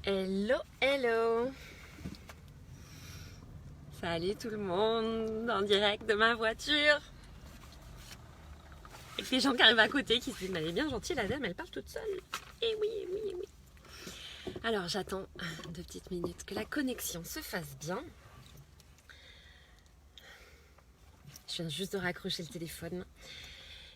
Hello, hello. Salut tout le monde, en direct de ma voiture. Avec les gens qui arrivent à côté qui se disent, mais elle est bien gentille la dame, elle parle toute seule. Et oui, oui, oui. Alors j'attends 2 petites minutes que la connexion se fasse bien. Je viens juste de raccrocher le téléphone.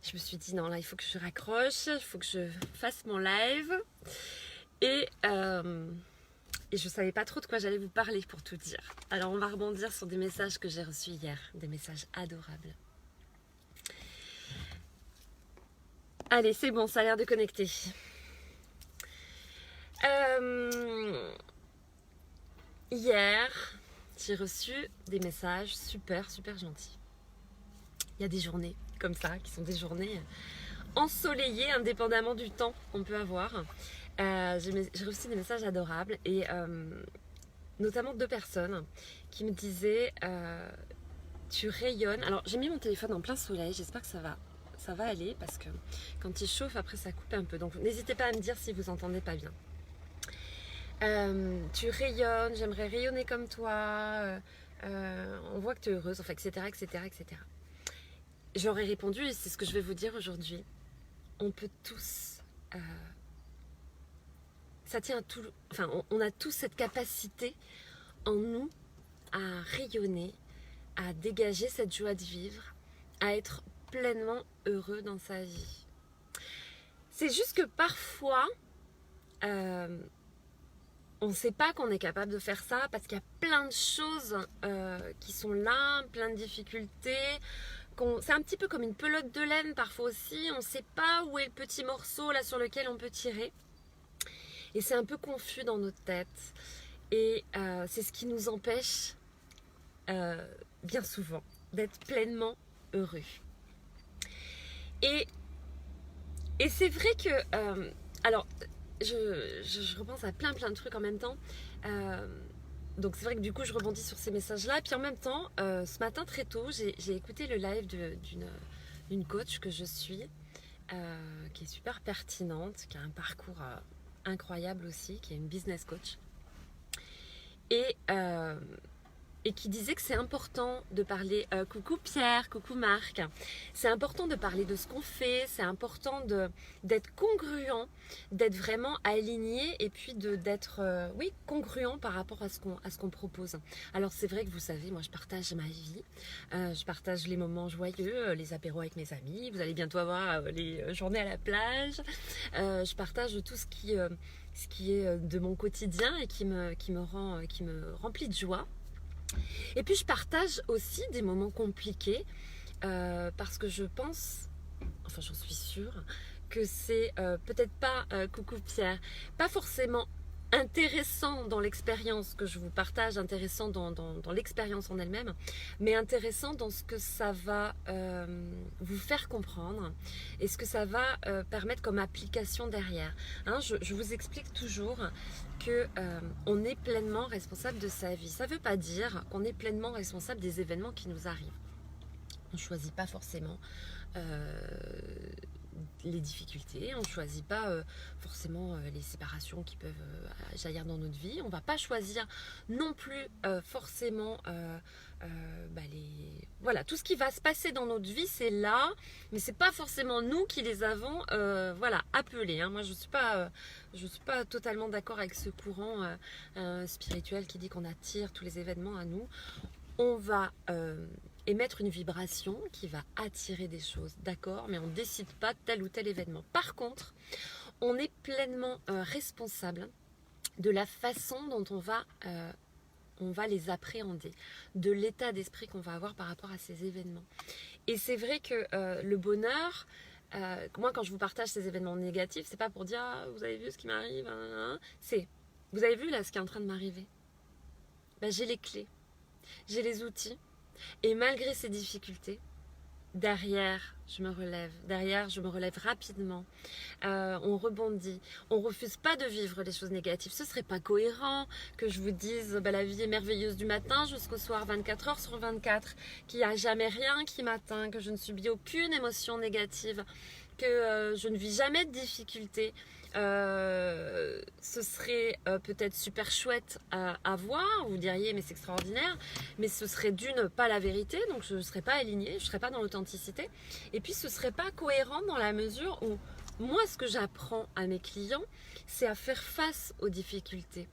Je me suis dit, non là il faut que je raccroche, il faut que je fasse mon live. Et je ne savais pas trop de quoi j'allais vous parler pour tout dire. Alors on va rebondir sur des messages que j'ai reçus hier, des messages adorables. Allez, c'est bon, ça a l'air de connecter. Hier, j'ai reçu des messages super gentils. Il y a des journées comme ça, qui sont des journées ensoleillées, indépendamment du temps qu'on peut avoir. J'ai reçu des messages adorables et notamment 2 personnes qui me disaient tu rayonnes. Alors j'ai mis mon téléphone en plein soleil, j'espère que ça va aller parce que quand il chauffe après ça coupe un peu, donc n'hésitez pas à me dire si vous entendez pas bien. Tu rayonnes, j'aimerais rayonner comme toi, on voit que tu es heureuse, enfin, etc. J'aurais répondu, et c'est ce que je vais vous dire aujourd'hui, on peut tous ça tient à tout, enfin on a tous cette capacité en nous à rayonner, à dégager cette joie de vivre, à être pleinement heureux dans sa vie. C'est juste que parfois on ne sait pas qu'on est capable de faire ça parce qu'il y a plein de choses qui sont là, plein de difficultés. C'est un petit peu comme une pelote de laine parfois aussi, on ne sait pas où est le petit morceau là sur lequel on peut tirer. Et c'est un peu confus dans notre tête. Et c'est ce qui nous empêche, bien souvent, d'être pleinement heureux. Et c'est vrai que... alors, je repense à plein de trucs en même temps. Donc c'est vrai que du coup, je rebondis sur ces messages-là. Puis en même temps, ce matin, très tôt, j'ai écouté le live d'une coach que je suis, qui est super pertinente, qui a un parcours... incroyable aussi, qui est une business coach et qui disait que c'est important de parler, coucou Pierre, coucou Marc, c'est important de parler de ce qu'on fait, c'est important d'être congruent, d'être vraiment aligné et puis d'être congruent par rapport à ce qu'on propose. Alors c'est vrai que vous savez, moi je partage ma vie, je partage les moments joyeux, les apéros avec mes amis, vous allez bientôt avoir les journées à la plage, je partage tout ce qui est de mon quotidien et qui me remplit de joie. Et puis je partage aussi des moments compliqués parce que je pense, enfin j'en suis sûre, que c'est peut-être pas, coucou Pierre, pas forcément intéressant dans l'expérience que je vous partage, intéressant dans l'expérience en elle-même, mais intéressant dans ce que ça va vous faire comprendre et ce que ça va permettre comme application derrière. Hein, je vous explique toujours qu'on est pleinement responsable de sa vie. Ça ne veut pas dire qu'on est pleinement responsable des événements qui nous arrivent. On ne choisit pas forcément les difficultés, on ne choisit pas forcément les séparations qui peuvent jaillir dans notre vie, on ne va pas choisir non plus forcément voilà, tout ce qui va se passer dans notre vie c'est là, mais c'est pas forcément nous qui les avons appelés, hein. Moi je suis pas totalement d'accord avec ce courant spirituel qui dit qu'on attire tous les événements à nous. On va émettre une vibration qui va attirer des choses, d'accord, mais on ne décide pas de tel ou tel événement. Par contre, on est pleinement responsable de la façon dont on va les appréhender, de l'état d'esprit qu'on va avoir par rapport à ces événements. Et c'est vrai que le bonheur, moi quand je vous partage ces événements négatifs, c'est pas pour dire ah, vous avez vu ce qui m'arrive, c'est vous avez vu là ce qui est en train de m'arriver. J'ai les clés, j'ai les outils. Et malgré ces difficultés, derrière, je me relève rapidement. On rebondit. On ne refuse pas de vivre les choses négatives. Ce ne serait pas cohérent que je vous dise la vie est merveilleuse du matin jusqu'au soir 24 heures sur 24, qu'il n'y a jamais rien qui m'atteint, que je ne subis aucune émotion négative, que je ne vis jamais de difficultés. ce serait peut-être super chouette à voir, vous diriez mais c'est extraordinaire, mais ce serait d'une pas la vérité, donc je ne serais pas alignée, je ne serais pas dans l'authenticité, et puis ce ne serait pas cohérent dans la mesure où moi ce que j'apprends à mes clients, c'est à faire face aux difficultés.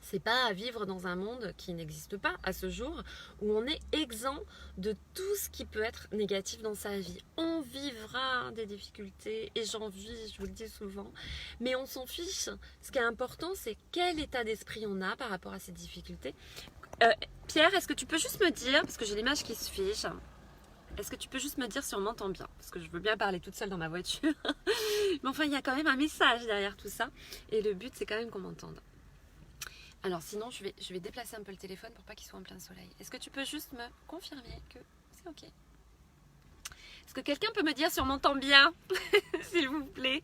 C'est pas à vivre dans un monde qui n'existe pas à ce jour, où on est exempt de tout ce qui peut être négatif dans sa vie. On vivra des difficultés, et j'en vis, je vous le dis souvent, mais on s'en fiche. Ce qui est important, c'est quel état d'esprit on a par rapport à ces difficultés. Pierre, est-ce que tu peux juste me dire, parce que j'ai l'image qui se fiche, est-ce que tu peux juste me dire si on m'entend bien? Parce que je veux bien parler toute seule dans ma voiture. Mais enfin, il y a quand même un message derrière tout ça, et le but, c'est quand même qu'on m'entende. Alors sinon, je vais déplacer un peu le téléphone pour pas qu'il soit en plein soleil. Est-ce que tu peux juste me confirmer que c'est ok? Est-ce que quelqu'un peut me dire si on m'entend bien? S'il vous plaît.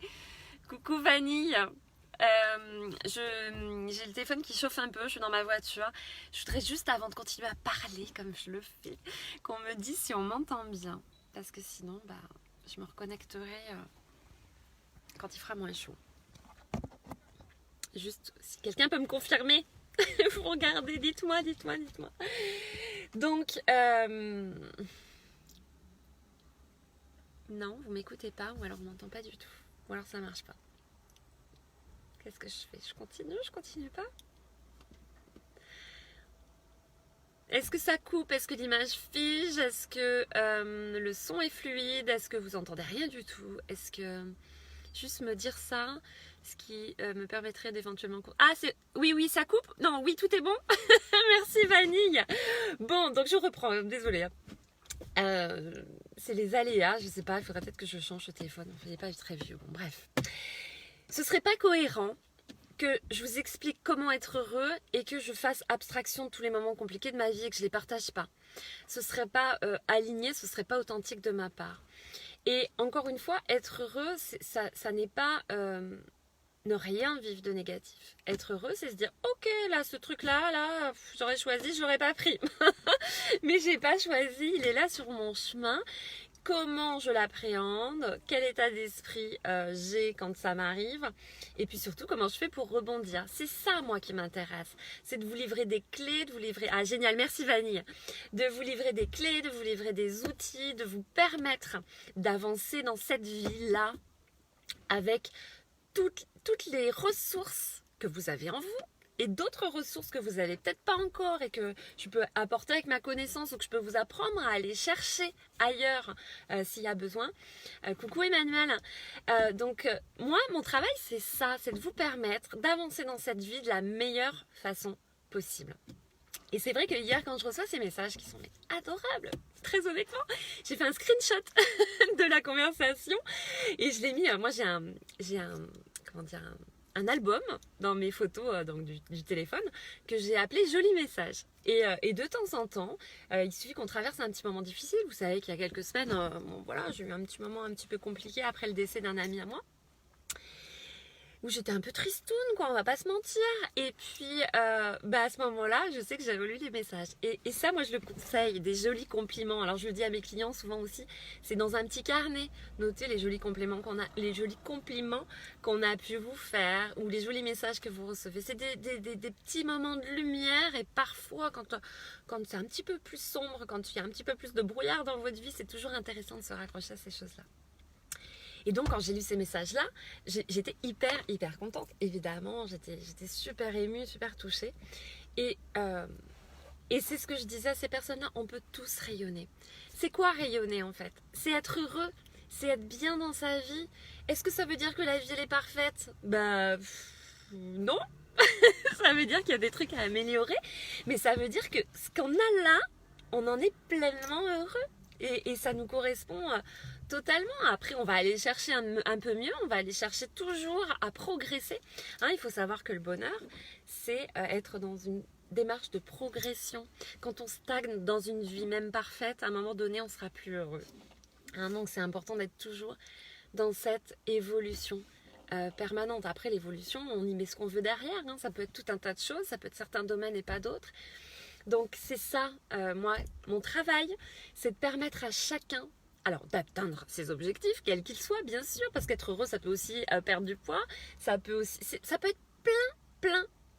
Coucou Vanille. J'ai le téléphone qui chauffe un peu, je suis dans ma voiture. Je voudrais juste, avant de continuer à parler comme je le fais, qu'on me dise si on m'entend bien. Parce que sinon, je me reconnecterai quand il fera moins chaud. Juste, si quelqu'un peut me confirmer, vous regardez, dites-moi. Donc, non, vous m'écoutez pas, ou alors on m'entend pas du tout, ou alors ça marche pas. Qu'est-ce que je fais? Je continue pas? Est-ce que ça coupe? Est-ce que l'image fige? Est-ce que le son est fluide? Est-ce que vous entendez rien du tout? Est-ce que... Juste me dire ça, ce qui me permettrait d'éventuellement... Ah, oui, ça coupe? Non, oui, tout est bon. Merci Vanille. Bon, donc je reprends, désolée. C'est les aléas, je sais pas, il faudrait peut-être que je change le téléphone. Il n'est pas très vieux, bon bref. Ce serait pas cohérent que je vous explique comment être heureux et que je fasse abstraction de tous les moments compliqués de ma vie et que je les partage pas. Ce serait pas aligné, ce serait pas authentique de ma part. Et encore une fois, être heureux, ça n'est pas ne rien vivre de négatif. Être heureux, c'est se dire, ok, là, ce truc-là, j'aurais choisi, je l'aurais pas pris. Mais j'ai pas choisi, il est là sur mon chemin. Comment je l'appréhende, quel état d'esprit j'ai quand ça m'arrive, et puis surtout comment je fais pour rebondir. C'est ça moi qui m'intéresse, c'est de vous livrer des clés, de vous livrer, ah génial, merci Vanille, de vous livrer des clés, de vous livrer des outils, de vous permettre d'avancer dans cette vie-là avec toutes les ressources que vous avez en vous, et d'autres ressources que vous n'avez peut-être pas encore et que je peux apporter avec ma connaissance ou que je peux vous apprendre à aller chercher ailleurs s'il y a besoin. Coucou Emmanuel. Moi, mon travail, c'est ça, c'est de vous permettre d'avancer dans cette vie de la meilleure façon possible. Et c'est vrai que hier, quand je reçois ces messages qui sont adorables, très honnêtement, j'ai fait un screenshot de la conversation et je l'ai mis, moi j'ai un album dans mes photos du téléphone que j'ai appelé Joli Message. Et de temps en temps, il suffit qu'on traverse un petit moment difficile. Vous savez qu'il y a quelques semaines, j'ai eu un petit moment un petit peu compliqué après le décès d'un ami à moi, où j'étais un peu tristoune, quoi, on va pas se mentir. Et puis, à ce moment-là, je sais que j'avais lu les messages. Et ça, moi, je le conseille, des jolis compliments. Alors, je le dis à mes clients souvent aussi, c'est dans un petit carnet. Notez les jolis compliments qu'on a pu vous faire, ou les jolis messages que vous recevez. C'est des petits moments de lumière. Et parfois, quand c'est un petit peu plus sombre, quand il y a un petit peu plus de brouillard dans votre vie, c'est toujours intéressant de se raccrocher à ces choses-là. Et donc, quand j'ai lu ces messages-là, j'étais hyper contente. Évidemment, j'étais super émue, super touchée. Et c'est ce que je disais à ces personnes-là, on peut tous rayonner. C'est quoi rayonner, en fait? C'est être heureux, c'est être bien dans sa vie. Est-ce que ça veut dire que la vie, elle est parfaite? Non. Ça veut dire qu'il y a des trucs à améliorer. Mais ça veut dire que ce qu'on a là, on en est pleinement heureux. Et ça nous correspond totalement. Après, on va aller chercher un peu mieux, on va aller chercher toujours à progresser. Il faut savoir que le bonheur, c'est être dans une démarche de progression. Quand on stagne dans une vie même parfaite, à un moment donné, on sera plus heureux. Donc, c'est important d'être toujours dans cette évolution permanente. Après, l'évolution, on y met ce qu'on veut derrière. Ça peut être tout un tas de choses, ça peut être certains domaines et pas d'autres. Donc c'est ça, moi, mon travail, c'est de permettre à chacun alors d'atteindre ses objectifs, quels qu'ils soient, bien sûr, parce qu'être heureux, ça peut aussi perdre du poids, ça peut être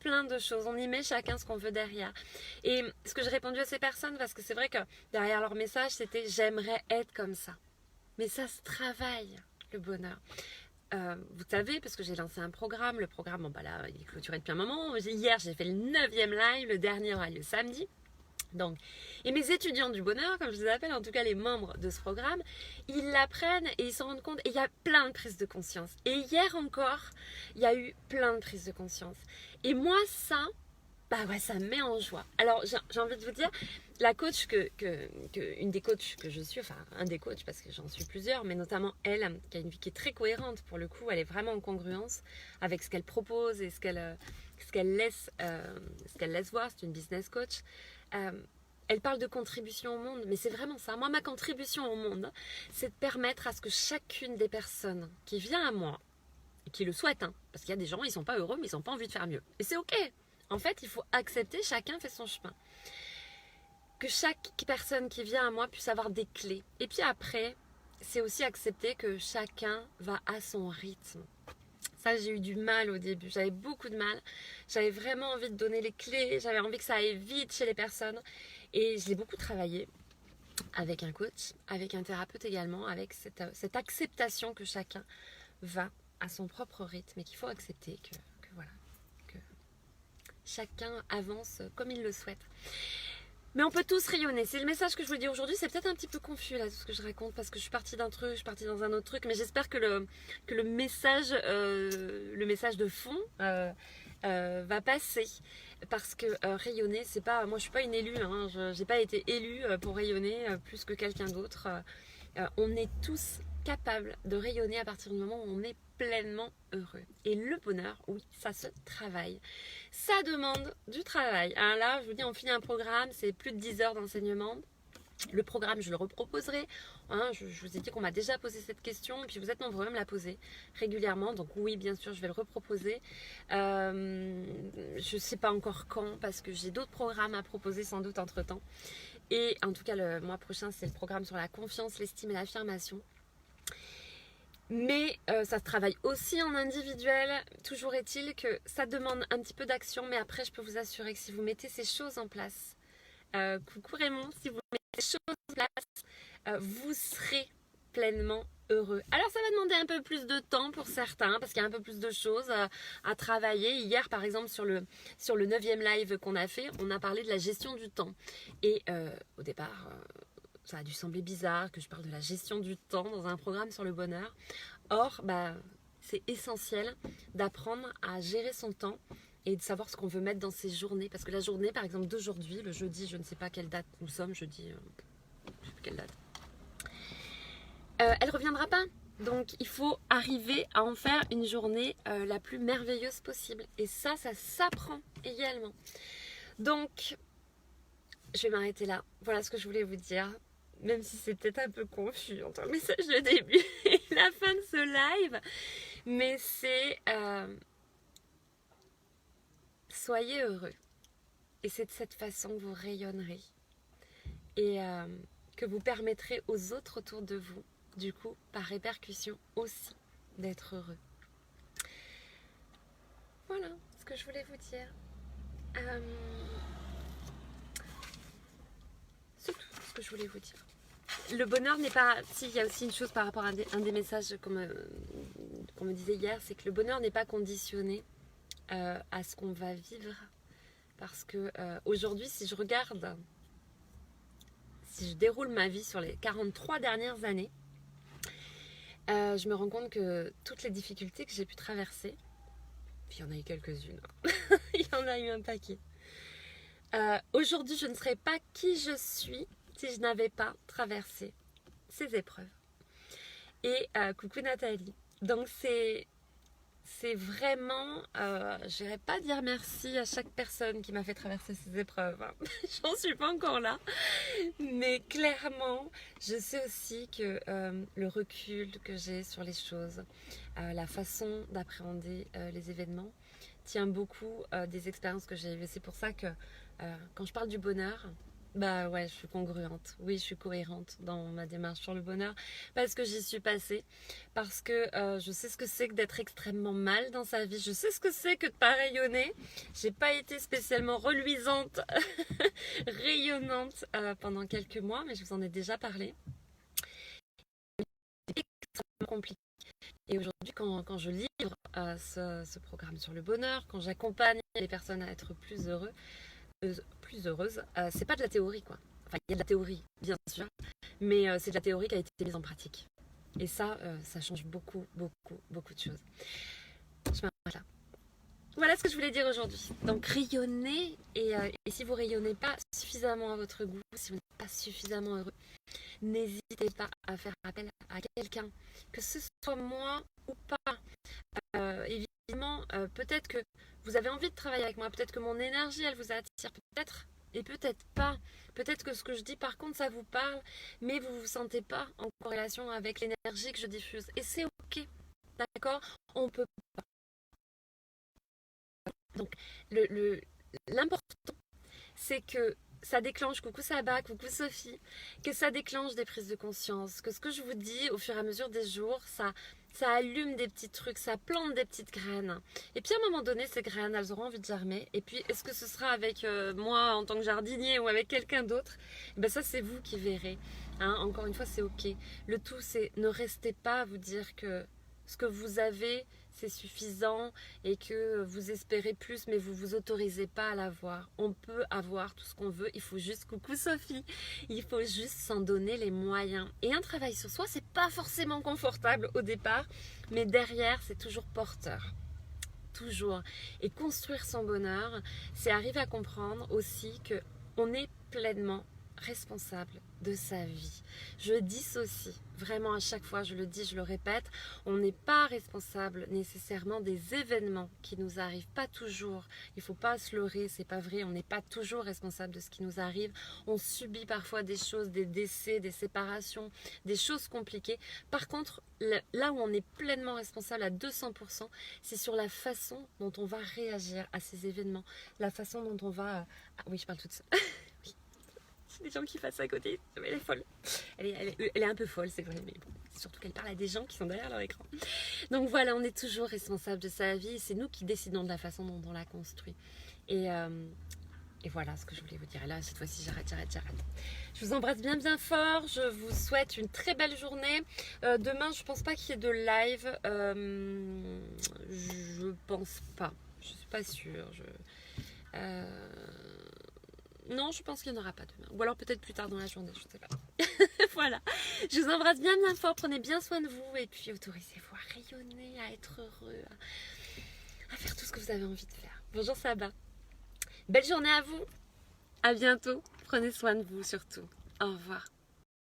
plein de choses. On y met chacun ce qu'on veut derrière. Et ce que j'ai répondu à ces personnes, parce que c'est vrai que derrière leur message, c'était j'aimerais être comme ça. Mais ça se travaille, le bonheur. Vous savez, parce que j'ai lancé un programme, le programme, bon bah là, il est clôturé depuis un moment. Hier, j'ai fait le 9e live, le dernier aura lieu samedi. Donc, et mes étudiants du bonheur, comme je les appelle, en tout cas les membres de ce programme, ils l'apprennent et ils s'en rendent compte. Et il y a plein de prises de conscience. Et hier encore, il y a eu plein de prises de conscience. Et moi, ça, bah ouais, ça me met en joie. Alors, j'ai envie de vous dire, la coach une des coachs que je suis, enfin un des coachs parce que j'en suis plusieurs, mais notamment elle, qui a une vie qui est très cohérente pour le coup, elle est vraiment en congruence avec ce qu'elle propose et ce qu'elle laisse voir. C'est une business coach. Elle parle de contribution au monde, mais c'est vraiment ça. Moi, ma contribution au monde, c'est de permettre à ce que chacune des personnes qui vient à moi, et qui le souhaitent, parce qu'il y a des gens, ils sont pas heureux, mais ils n'ont pas envie de faire mieux. Et c'est ok. En fait, il faut accepter, chacun fait son chemin. Que chaque personne qui vient à moi puisse avoir des clés. Et puis après, c'est aussi accepter que chacun va à son rythme. Ça, j'ai eu du mal au début. J'avais beaucoup de mal. J'avais vraiment envie de donner les clés. J'avais envie que ça aille vite chez les personnes. Et je l'ai beaucoup travaillé avec un coach, avec un thérapeute également, avec cette acceptation que chacun va à son propre rythme et qu'il faut accepter que voilà, que chacun avance comme il le souhaite. Mais on peut tous rayonner. C'est le message que je vous dis aujourd'hui. C'est peut-être un petit peu confus là tout ce que je raconte parce que je suis partie d'un truc, je suis partie dans un autre truc. Mais j'espère que le message de fond va passer. Parce que rayonner, c'est pas. Moi, je suis pas une élue. Je n'ai pas été élue pour rayonner plus que quelqu'un d'autre. On est tous capables de rayonner à partir du moment où on est pleinement heureux. Et le bonheur, oui, ça se travaille. Ça demande du travail. Là, je vous dis, on finit un programme, c'est plus de 10 heures d'enseignement. Le programme, je le reproposerai. Je vous ai dit qu'on m'a déjà posé cette question, et puis vous êtes nombreux à me la poser régulièrement. Donc oui, bien sûr, je vais le reproposer. Je ne sais pas encore quand, parce que j'ai d'autres programmes à proposer sans doute entre-temps. Et en tout cas, le mois prochain, c'est le programme sur la confiance, l'estime et l'affirmation. Mais ça se travaille aussi en individuel. Toujours est-il que ça demande un petit peu d'action, mais après je peux vous assurer que si vous mettez ces choses en place, coucou Raymond, si vous mettez ces choses en place, vous serez pleinement heureux. Alors ça va demander un peu plus de temps pour certains, parce qu'il y a un peu plus de choses à travailler. Hier par exemple sur le 9e live qu'on a fait, on a parlé de la gestion du temps. Et au départ... ça a dû sembler bizarre que je parle de la gestion du temps dans un programme sur le bonheur. Or, c'est essentiel d'apprendre à gérer son temps et de savoir ce qu'on veut mettre dans ses journées. Parce que la journée, par exemple, d'aujourd'hui, le jeudi, je ne sais pas quelle date nous sommes, jeudi, je ne sais plus quelle date. Elle ne reviendra pas. Donc, il faut arriver à en faire une journée la plus merveilleuse possible. Et ça s'apprend également. Donc, je vais m'arrêter là. Voilà ce que je voulais vous dire. Même si c'est peut-être un peu confus entre le message de début et la fin de ce live. Mais c'est... soyez heureux. Et c'est de cette façon que vous rayonnerez. Et que vous permettrez aux autres autour de vous, du coup, par répercussion aussi, d'être heureux. Voilà ce que je voulais vous dire. C'est tout ce que je voulais vous dire. Le bonheur n'est pas... Si, il y a aussi une chose par rapport à un des messages qu'on me disait hier, c'est que le bonheur n'est pas conditionné à ce qu'on va vivre. Parce que aujourd'hui, si je déroule ma vie sur les 43 dernières années, je me rends compte que toutes les difficultés que j'ai pu traverser, puis il y en a eu quelques-unes, il y en a eu un paquet. Aujourd'hui, je ne serais pas qui je suis si je n'avais pas traversé ces épreuves. Et coucou Nathalie. Donc c'est vraiment, je n'irai pas dire merci à chaque personne qui m'a fait traverser ces épreuves. J'en suis pas encore là. Mais clairement, je sais aussi que le recul que j'ai sur les choses, la façon d'appréhender les événements, tient beaucoup des expériences que j'ai eues. C'est pour ça que quand je parle du bonheur, Bah ouais, je suis congruente. Oui, je suis cohérente dans ma démarche sur le bonheur parce que j'y suis passée, parce que je sais ce que c'est que d'être extrêmement mal dans sa vie. Je sais ce que c'est que de pas rayonner. J'ai pas été spécialement reluisante, rayonnante pendant quelques mois, mais je vous en ai déjà parlé. C'est extrêmement compliqué. Et aujourd'hui, quand je livre ce programme sur le bonheur, quand j'accompagne les personnes à être plus heureuses, c'est pas de la théorie quoi. Enfin, il y a de la théorie, bien sûr, mais c'est de la théorie qui a été mise en pratique. Et ça change beaucoup, beaucoup, beaucoup de choses. Je m'arrête là. Voilà ce que je voulais dire aujourd'hui. Donc rayonnez, et si vous rayonnez pas suffisamment à votre goût, si vous n'êtes pas suffisamment heureux, n'hésitez pas à faire appel à quelqu'un, que ce soit moi ou pas. Évidemment, peut-être que vous avez envie de travailler avec moi, peut-être que mon énergie, elle vous attire, peut-être, et peut-être pas. Peut-être que ce que je dis, par contre, ça vous parle, mais vous ne vous sentez pas en corrélation avec l'énergie que je diffuse. Et c'est ok, d'accord. On peut pas. Donc, l'important, c'est que ça déclenche, coucou Saba, coucou Sophie, que ça déclenche des prises de conscience, que ce que je vous dis au fur et à mesure des jours, ça allume des petits trucs, ça plante des petites graines. Et puis à un moment donné, ces graines, elles auront envie de germer. Et puis, est-ce que ce sera avec moi en tant que jardinier ou avec quelqu'un d'autre? Ben ça, c'est vous qui verrez. Hein, encore une fois, c'est ok. Le tout, c'est ne restez pas à vous dire que ce que vous avez, c'est suffisant et que vous espérez plus, mais vous vous autorisez pas à l'avoir. On peut avoir tout ce qu'on veut, il faut juste, coucou Sophie, il faut juste s'en donner les moyens. Et un travail sur soi, c'est pas forcément confortable au départ, mais derrière, c'est toujours porteur. Toujours. Et construire son bonheur, c'est arriver à comprendre aussi que on est pleinement responsable de sa vie. Je dissocie vraiment à chaque fois, je le dis, je le répète, on n'est pas responsable nécessairement des événements qui nous arrivent, pas toujours. Il ne faut pas se leurrer, c'est pas vrai, on n'est pas toujours responsable de ce qui nous arrive. On subit parfois des choses, des décès, des séparations, des choses compliquées. Par contre, là où on est pleinement responsable à 200%, c'est sur la façon dont on va réagir à ces événements, la façon dont on va... Ah oui, je parle toute seule. Des gens qui passent à côté, mais elle est folle. Elle est un peu folle, c'est vrai, mais bon, c'est surtout qu'elle parle à des gens qui sont derrière leur écran. Donc voilà, on est toujours responsable de sa vie, c'est nous qui décidons de la façon dont on la construit. Et voilà ce que je voulais vous dire. Et là, cette fois-ci, j'arrête. Je vous embrasse bien bien fort, je vous souhaite une très belle journée. Demain, je pense pas qu'il y ait de live. Je pense pas, je suis pas sûre. Non, je pense qu'il n'y en aura pas demain. Ou alors peut-être plus tard dans la journée, je ne sais pas. Voilà. Je vous embrasse bien bien fort. Prenez bien soin de vous. Et puis autorisez-vous à rayonner, à être heureux, à faire tout ce que vous avez envie de faire. Bonjour Saba. Belle journée à vous. À bientôt. Prenez soin de vous surtout. Au revoir.